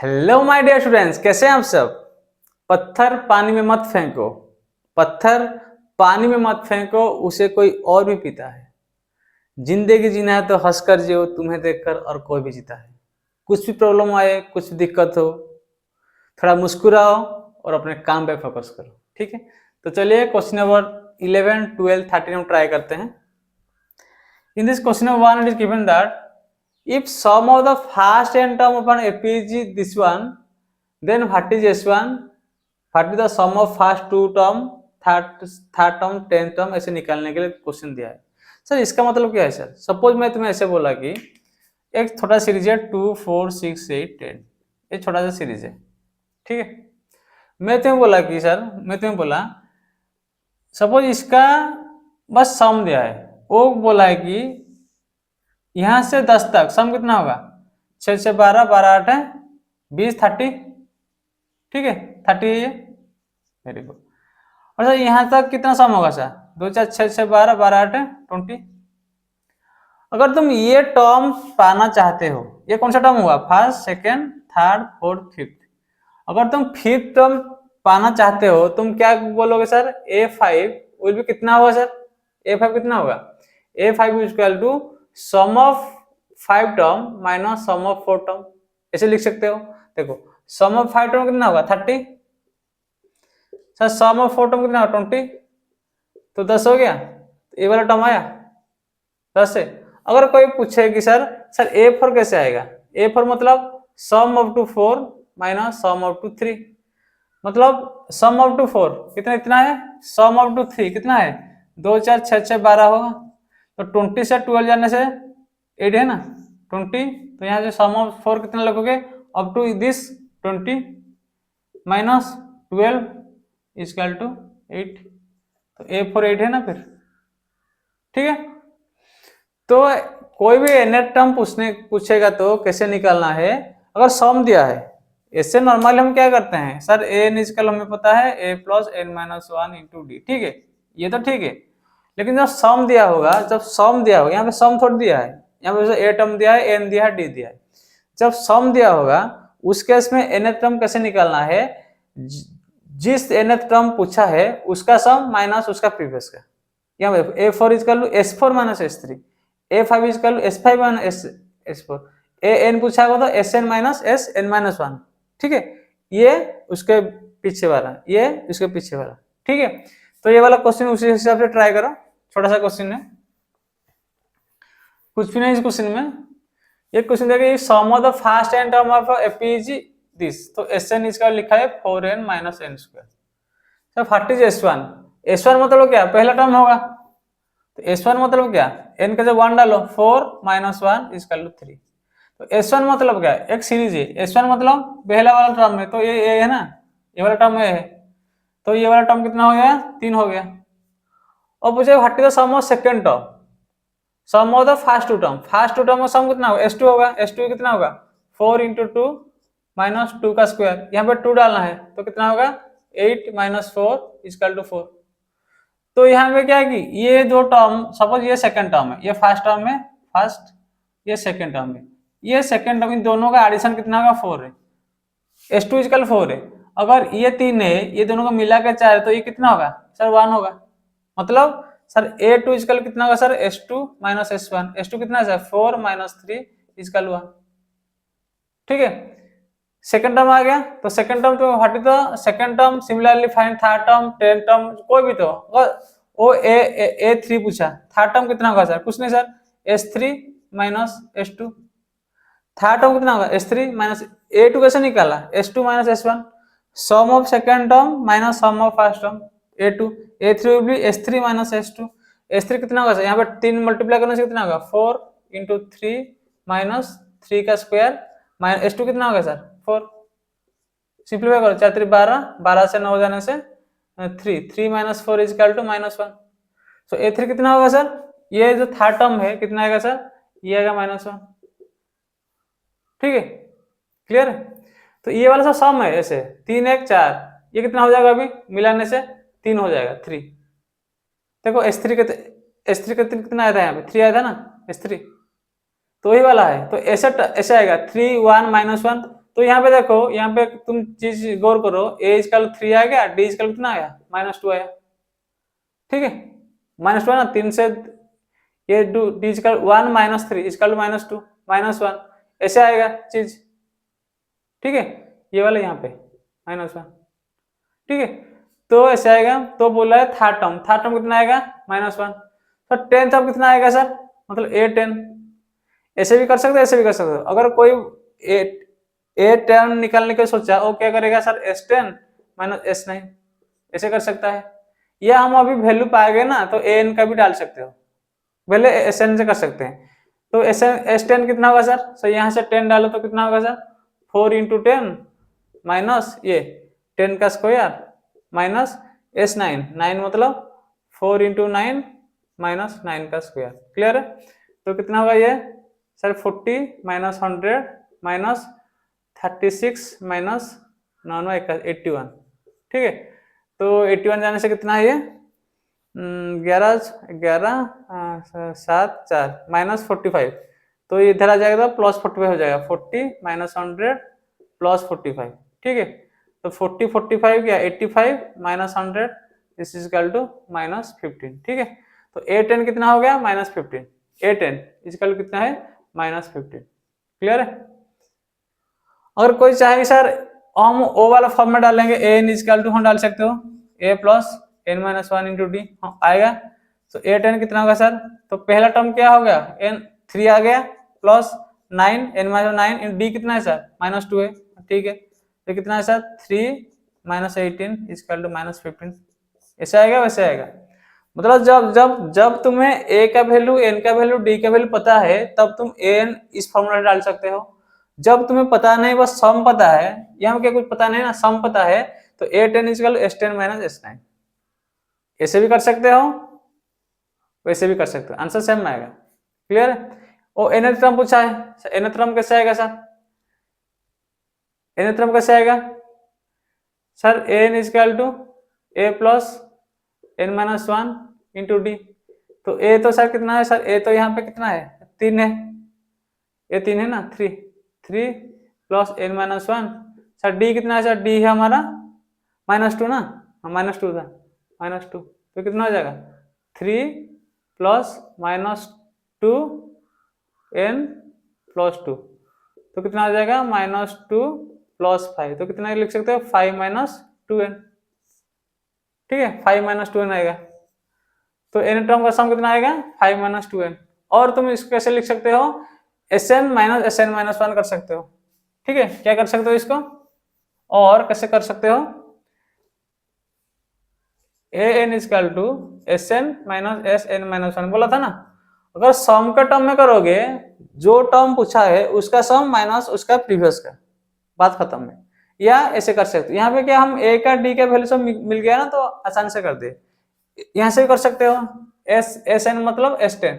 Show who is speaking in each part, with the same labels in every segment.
Speaker 1: Hello my dear students, कैसे हैं आप सब। पत्थर पानी में मत फेंको, पत्थर पानी में मत फेंको, उसे कोई और भी पीता है। जिंदगी जीना है तो हंसकर जियो, तुम्हें देखकर और कोई भी जीता है। कुछ भी प्रॉब्लम आए, कुछ भी दिक्कत हो, थोड़ा मुस्कुराओ और अपने काम पे फोकस करो। ठीक है, तो चलिए क्वेश्चन नंबर 11, 12, 13 हम ट्राई करते हैं। In this question number 1 it is given that if sum of the first n term upon AP is this one, then what is S1, what is the sum of first two term, third term, 10th term, ऐसे निकालने के लिए question दिया है। Sir इसका मतलब क्या है सर? सपोज मैं तुम्हें ऐसे बोला कि एक छोटा सीरीज है 2, 4, 6, 8, 10, ये छोटा सा सीरीज है। ठीक है, मैं तुम्हें बोला कि सर, मैं तुम्हें बोला सपोज इसका बस सम दिया है, वो बोला है कि यहां से 10 तक सम कितना होगा, 6 से 12, 12 8 है 20, 30। ठीक है, 30 है ये, वेरी गुड। और सर यहां तक कितना सम होगा सर? 2 4 6 से 12, 12 8 है 20। अगर तुम ये टर्म पाना चाहते हो, ये कौन सा टर्म हुआ? First, second, third, fourth, fifth. अगर तुम फिफ्थ टर्म पाना चाहते हो, तुम क्या बोलोगे सर? A5 विल बी कितना होगा सर? A5 कितना होगा? A5 is equal to sum of 5 term minus sum of 4 term, ऐसे लिख सकते हो। देखो सम ऑफ 5 टर्म कितना होगा? 30। सर सम ऑफ 4 टर्म कितना होगा? 20। तो 10 हो गया, ये वाला टर्म आया 10 से। अगर कोई पूछे कि सर A4 कैसे आएगा? A4 मतलब sum of two 4 minus sum of two 3, मतलब सम ऑफ टू 4 कितना इतना है, सम ऑफ टू 3 कितना है? 2 4 6 6 12 होगा। तो 20 से 12 जाने से 8 है ना, 20। तो यहाँ से सम ऑफ 4 कितना लगोगे? Up to this 20 minus 12 equal to 8। तो A4 8 है ना फिर। ठीक है, तो कोई भी nth टर्म पूछेगा तो कैसे निकालना है? अगर सम दिया है, इससे नॉर्मली हम क्या करते हैं सर? an इक्वल हमें पता है a plus n minus 1 into D. ठीक है, ये तो ठीक है। लेकिन जब सम दिया होगा, जब सम दिया होगा, यहाँ पे सम थोड़ी दिया है, यहाँ पे a टर्म दिया है, n दिया है, d दिया है। जब सम दिया होगा उस केस में nth टर्म कैसे निकालना है? जिस nth टर्म पूछा है उसका सम माइनस उसका प्रीवियस का। यहाँ पे A4 equal to S4 minus S3, A5 equal to S5 minus S4, AN पूछा होगा तो SN माइनस SN माइनस 1। ठीक है, ये उसके पीछे वाला, ये उसके पीछे वाला। ठीक है, तो ये वाला क्वेश्चन उसी हिसाब से ट्राई करो। छोटा सा क्वेश्चन है, कुछ भी नहीं इस क्वेश्चन में। ये क्वेश्चन देखिए, sum of the first n term of AP is this, तो SN इसका लिखा है 4n माइनस n स्क्वायर। तो व्हाट इज S1? S1 मतलब क्या? पहला टर्म होगा। तो S1 मतलब क्या? n का जब 1 डालो 4 माइनस 1 इक्वल टू 3। तो S1 मतलब क्या? एक सीरीज है। S1 मतलब पहला वाला टर्म है, तो ये है ना, ये वाला टर्म है। तो ये वाला टर्म कितना हो गया? 3 हो गया। और पूछे what is the sum of second term, sum of the first two term. First two term का सम कितना होगा? S2 होगा। S2 कितना होगा? 4 इंटू 2 माइनस 2 का स्क्वायर, यहाँ पे 2 डालना है तो कितना होगा? 8 माइनस 4 इक्वल टू 4। तो यहाँ पे क्या है कि ये दो टर्म, सपोज ये सेकंड टर्म है, ये फर्स्ट टर्म है फर्स्ट, ये सेकंड टर्म है, ये सेकंड टर्म, इन दोनों का एडिशन कितना होगा? 4 है। S2 इक्वल 4 है। अगर ये 3 है, ये दोनों को मिला के 4 है, तो ये कितना होगा सर? 1 होगा। मतलब सर A2 इक्वल कितना होगा sir? S2 minus S1। S2 कितना है सर? 4 minus 3 equal 1। ठीक है, सेकंड टर्म आ गया। तो सेकंड टर्म, तो what is the second term? Similarly find third term, 10 term, कोई भी। तो वो A3 पूछा, थर्ड टर्म कितना होगा सर? कुछ नहीं sir, S3 minus S2। Third term कितना होगा? S3 माइनस A2 कैसे निकाला? S2 minus S1, sum of second term minus sum of first term A2। A3 will be S3 minus S2। S3 कितना होगा सर? यहाँ पे 3 मल्टीप्लाई करने से कितना होगा? 4 इंटू 3 माइनस 3 का स्क्वायर माइनस S2 कितना होगा सर? 4। सिंप्लीफाई करो, 4 3 12, 12 से 9 जाने से 3 minus 4 equal to minus 1। So A3 कितना होगा सर? ये जो थर्ड टर्म है कितना आएगा सर? ये आएगा माइनस 1। ठीक है, क्लियर है? तो ये वाला सब सम है, ऐसे 3 1 4, ये कितना हो जाएगा? अभी मिलाने से 3 हो जाएगा, 3। देखो S3 के कितना आया था? यहाँ पे 3 आया था ना S3, तो वही वाला है। तो ऐसे आएगा 3 1 माइनस 1, तो यहाँ पे देखो, यहाँ पे तुम चीज गौर करो, ए इजकल 3 आ गया, डी इजकल कितना आया, -2 आया, ठीक है, -2 ना, 3 से ये डी इजकल 1 -3 इजकल -2 -1, ऐसे आएगा चीज, ठीक है, ये वाला यहाँ पे -1, ठीक है, तो ऐसे आएगा। तो बोला है थर्ड टर्म कितना आएगा, -1। तो 10 टर्म कितना आएगा सर, मतलब A10। ऐसे भी कर सकते हो, ऐसे भी कर सकते हो। अगर कोई A10 निकालने का सोचा, वो क्या करेगा सर, S10 -S9, ऐसे कर सकता है। या हम अभी वैल्यू पाएंगे ना, तो AN का भी डाल सकते हो, पहले SN से कर सकते हैं। तो S10 कितना होगा सर, यहाँ से 10 डालो तो कितना होगा सर, 4 × 10 माइनस ये 10 का स्क्वायर माइनस S9, 9 मतलब 4 × 9 माइनस 9 का स्क्वायर, क्लियर है। तो कितना होगा ये सर, 40 माइनस 100 माइनस 36 माइनस 9 81, ठीक है। तो 81 जाने से कितना है ये, 11 7 4 माइनस 45, तो ये इधर आ जाएगा तो प्लस 45 हो जाएगा, 40 माइनस 100 प्लस 45, ठीक है। तो 40 45 क्या, 85 minus 100 this is equal to -15, ठीक है। तो A10 कितना हो गया, -15, A10 इक्वल कितना है, -15, क्लियर है। अगर कोई चाहे सर हम ओ वाला फॉर्म में डालेंगे, AN इक्वल टू हम डाल सकते हो A प्लस N - 1 × D आएगा। तो A10 कितना होगा सर, तो पहला टर्म क्या हो गया, N3 आ गया प्लस 9 N - 9 D कितना है सर, -2 है, ठीक है। तो कितना है सर, 3 - 18 इक्वल टू -15, ऐसे आएगा वैसे आएगा। मतलब जब जब जब तुम्हें A का वैल्यू, N का वैल्यू, D का वैल्यू पता है, तब तुम AN इस फॉर्मूला डाल सकते हो। जब तुम्हें पता नहीं, बस सम पता है, यहाँ क्या कुछ पता नहीं ना, सम पता है, तो A10 इक्वल S10 - S9, ऐसे भी कर सकते हो, वैसे भी कर सकते हो, आंसर सेम आएगा, क्लियर है। और nth टर्म पूछा है, nth टर्म कैसे आएगा सर, nth टर्म कैसे आएगा sir, AN equal to A plus N - 1 × D। तो A तो सर कितना है सर, A तो यहाँ पे कितना है, 3 है, A 3 है ना, 3 प्लस N - 1 सर, D कितना है सर, D है हमारा -2 ना, -2 था, -2, तो कितना हो जाएगा, 3 प्लस -2 N प्लस 2, तो कितना हो जाएगा, -2 प्लस 5, तो कितना लिख सकते हो, 5 - 2N, ठीक है, 5 - 2N आएगा। तो N टर्म का सम कितना आएगा, 5 - 2N। और तुम इसको कैसे लिख सकते हो, SN - SN - 1 कर सकते हो, ठीक है। क्या कर सकते हो इसको, और कैसे कर सकते हो, AN equal to SN - SN - 1 बोला था ना। अगर सम के टर्म में करोगे, जो टर्म पूछा है उसका सम माइनस उसका प्रीवियस का, बात खत्म है। या ऐसे कर सकते हो, यहाँ पे क्या हम A का D का वैल्यू सब मिल गया ना, तो आसान से कर दे। यहाँ से भी कर सकते हो, SN मतलब S10,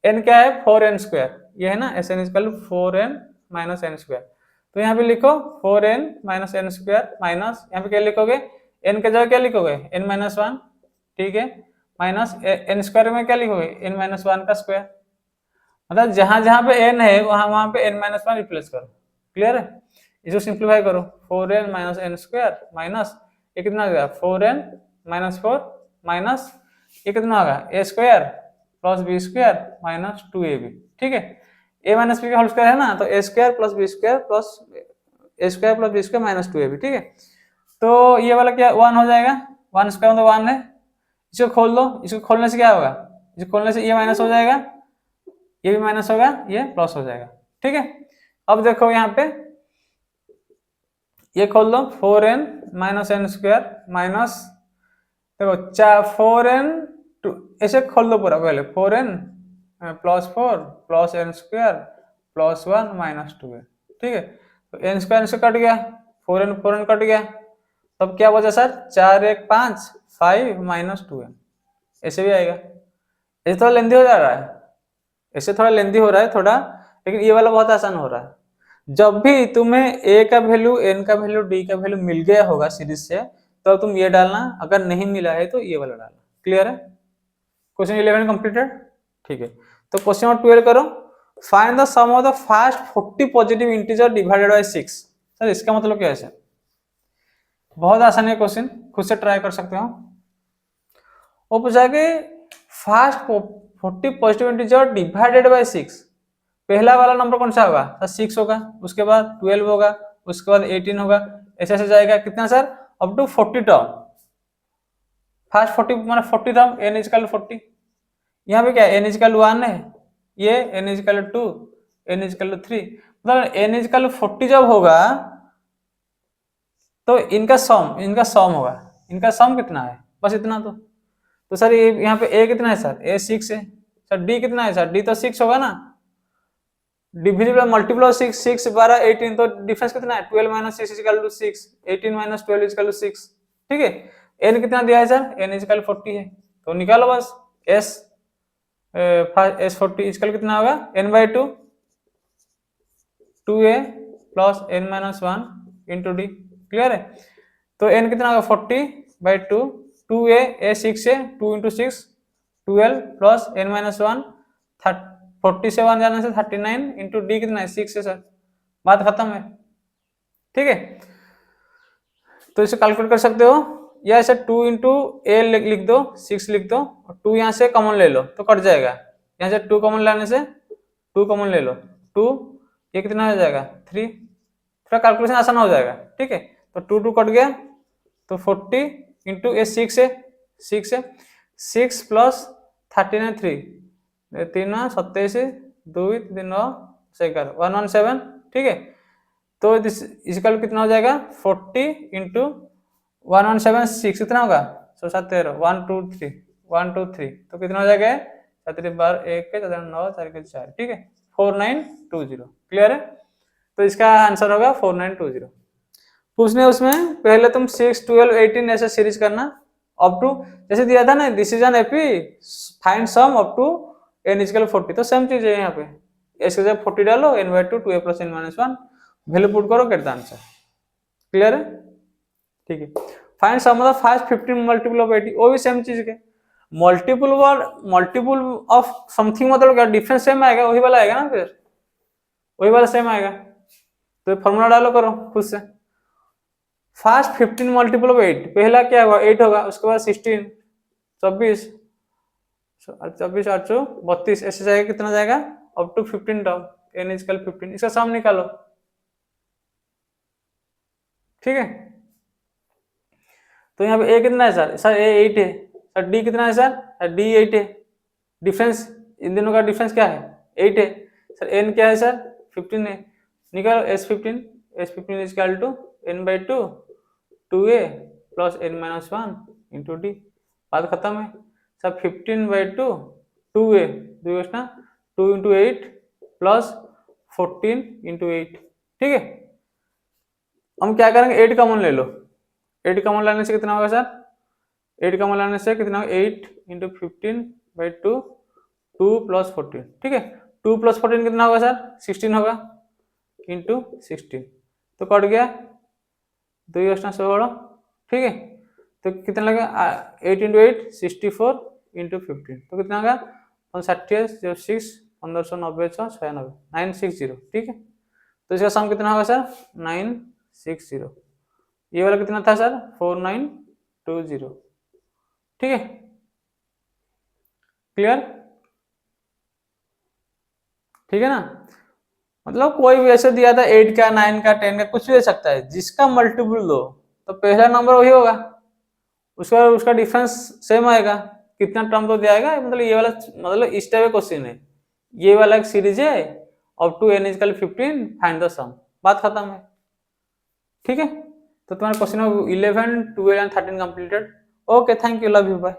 Speaker 1: N क्या है, 4N², ये है ना, SN इक्वल 4N - N²। तो यहाँ पे लिखो 4N - N² माइनस, यहाँ पे क्या लिखोगे, N के जगह क्या लिखोगे, N - 1, ठीक है, माइनस N² में क्या लिखोगे, N - 1 का स्क्वायर। मतलब जहां जहां पे N है वहां वहां पे N - 1 रिप्लेस करो, क्लियर है। इसको सिंप्लीफाई करो, 4N - N² माइनस ये कितना हो गया, 4N - 4 माइनस ये कितना होगा, A² plus B² minus 2AB, ठीक है। A - B का होल स्क्वायर है ना, तो A² plus B² plus A² plus B² minus 2AB, ठीक है। तो ये वाला क्या 1 हो जाएगा, 1² मतलब 1 है। इसको खोल दो, इसको खोलने से क्या होगा, इसको खोलने से ये माइनस हो जाएगा, ये भी माइनस होगा, ये प्लस हो जाएगा, ठीक है। अब देखो यहाँ पे ये खोल दो, 4N - N² माइनस, देखो 4N ऐसे खोल दो पूरा, पहले 4N plus 4 plus N² plus 1 minus 2 है, ठीक है। तो N² से कट गया, 4N कट गया, तब क्या बचा सर, 4 1 5 5 माइनस 2 है, ऐसे भी आएगा। ऐसे थोड़ा लेंदी हो जा रहा है, ऐसे थोड़ा लेंदी हो रहा है थोड़ा, लेकिन ये वाला बहुत आसान हो रहा है। जब भी तुम्हें A का वैल्यू, N का वैल्यू, D का वैल्यू मिल गया होगा सीरीज से, तो तुम ये डालना, अगर नहीं मिला है तो ये वाला डालना, क्लियर है। क्वेश्चन 11 कंप्लीटेड, ठीक है। तो क्वेश्चन नंबर 12 करो, find the sum of the first 40 positive integer divided by 6। Sir इसका मतलब क्या है सर? बहुत आसान है क्वेश्चन, खुद से ट्राई कर सकते हो। वो पूछा कि first 40 positive integer divided by 6, पहला वाला नंबर कौन सा होगा सर? 6 होगा, उसके बाद 12 होगा, उसके बाद 18 होगा, ऐसे ऐसे जाएगा कितना sir? Up to 40 term. First 40 माने 40 टर्म, n इक्वल 40। यहाँ पे क्या n इक्वल 1 है, ये n इक्वल 2, n इक्वल 3, मतलब n इक्वल 40 जब होगा तो इनका सम होगा। इनका सम कितना है? बस इतना। तो सर ये यहाँ पे a कितना है सर? a 6 है सर। d कितना है सर? d तो 6 होगा ना, डिविजिबल मल्टीपल ऑफ 6, 6 12 18, तो डिफरेंस कितना है? 12 minus 6 equal to 6, 18 minus 12 equal to 6। ठीक है, n कितना दिया है सर? n इक्वल 40 है, तो निकालो बस s s 40 इक्वल कितना होगा? n by 2 2a plus n minus 1 into D. Clear है? तो n कितना होगा? 40 बाई 2, 2a a 6 है, 2 इंटू 6 12 प्लस n माइनस 1 40 से 1 जाने से 39 इंटू डी कितना है? 6 है सर। बात खत्म है। ठीक है, तो इसे कैलकुलेट कर सकते हो, या ऐसे 2 इंटू ए लिख दो, 6 लिख दो, और 2 यहाँ से कॉमन ले लो तो कट जाएगा। यहाँ से 2 कॉमन लाने से 2 कॉमन ले लो, 2 ये कितना हो जाएगा? 3। थोड़ा कैलकुलेशन आसान हो जाएगा। ठीक है, तो 2 2 कट गया, तो 40 इंटू ए 6 है, 6 प्लस 39 3 3 27 2 3 9 11 117। ठीक है, तो इसका कितना हो जाएगा? 40 इंटू 117 6 कितना होगा? 7 13 1 2 3 1 2 3, तो कितना हो जाएगा? 7 12 1 के 9 4 के 4। ठीक है, 4920। क्लियर है? तो इसका आंसर होगा 4920। पूछने उसमें पहले तुम 6 12 18 ऐसे सीरीज करना अप टू, जैसे दिया था ना this is an AP find sum up to n equal 40, तो सेम चीज है यहाँ पे। इसके जगह 40 डालो, n by 2 2a plus n minus 1 value put करो, गेट द आंसर। क्लियर है? ठीक है, फाइंड सम मतलब फर्स्ट 15 मल्टीपल ऑफ 80, वो भी सेम चीज के। मल्टीपल ऑफ समथिंग मतलब क्या? डिफरेंस सेम आएगा, वही वाला आएगा ना, फिर वही वाला सेम आएगा। तो फॉर्मूला डालो, करो खुद से। फर्स्ट 15 मल्टीपल ऑफ 8, पहला क्या होगा? 8 होगा, उसके बाद 16 24 24 8 32, ऐसे जाएगा, कितना जाएगा? Up to 15 term, n equal 15। इसका सम निकालो। ठीक है, तो यहाँ पे a कितना है सर? सर a 8 है सर। d कितना है सर? d 8 है। डिफरेंस इन दोनों का डिफरेंस क्या है? 8 है सर। n क्या है सर? 15 है। निकालो s15 is equal to n by 2 2a plus n minus 1 into D. बात खत्म है sir. 15 by 2 2a 2 into 8 plus 14 into 8। ठीक है, हम क्या करेंगे? 8 कॉमन ले लो। 8 कॉमन लाने से कितना होगा सर? 8 कॉमन लाने से कितना होगा? 8 इंटू 15 बाई 2 2 प्लस 14। ठीक है, 2 प्लस 14 कितना होगा सर? 16 होगा, इंटू 16, तो कट गया 2 8 16। ठीक है, तो कितना लगा? 8 इंटू 8 64 इंटू 15, तो कितना होगा? 59 06 1590 96 960। ठीक है, तो इसका सम कितना होगा सर? 960। ये वाला कितना था सर? 4920। ठीक है, क्लियर? ठीक है ना, मतलब कोई भी ऐसे दिया था 8 का 9 का 10 का कुछ भी दे सकता है, जिसका मल्टीपल दो तो पहला नंबर वही होगा, उसका डिफरेंस सेम आएगा। कितना टर्म तो दिया जाएगा, मतलब ये वाला मतलब इस टाइप का क्वेश्चन है, ये वाला एक सीरीज है up to n equal 15 find the sum. बात खत्म है। ठीक है, तो तुम्हारा question 11 12 and 13 completed. Okay, thank you, love you, bye.